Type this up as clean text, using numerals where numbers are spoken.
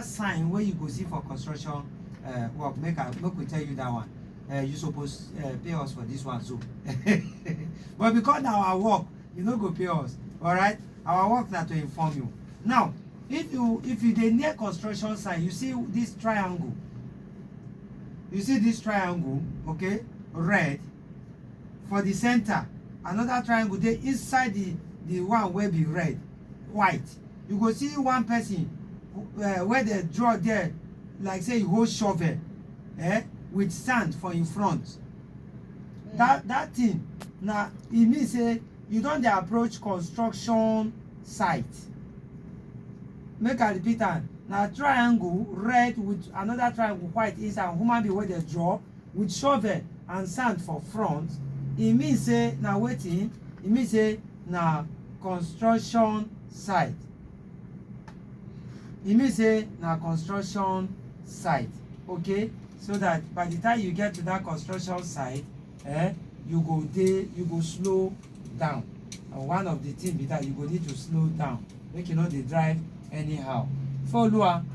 sign where you go see for construction work, make we tell you that one. You suppose pay us for this one, so but because na our work, you no go pay us. All right, our work na to inform you. Now if you dey near construction site, you see this triangle, okay, red for the center, another triangle dey inside the one wey be red, white. You go see one person where they draw there, like say you hold shovel with sand for in front. That thing na e mean say you don dey approach construction site. Make I repeat am, na triangle red with another triangle white inside, human being wey dey draw with shovel and sand for front. E mean say na wetin? E mean say na construction site. E mean say na construction site, okay? So that by the time you get to that construction site, you go slow down. And one of the things be that you go need to slow down, make you no dey drive anyhow. Follow am.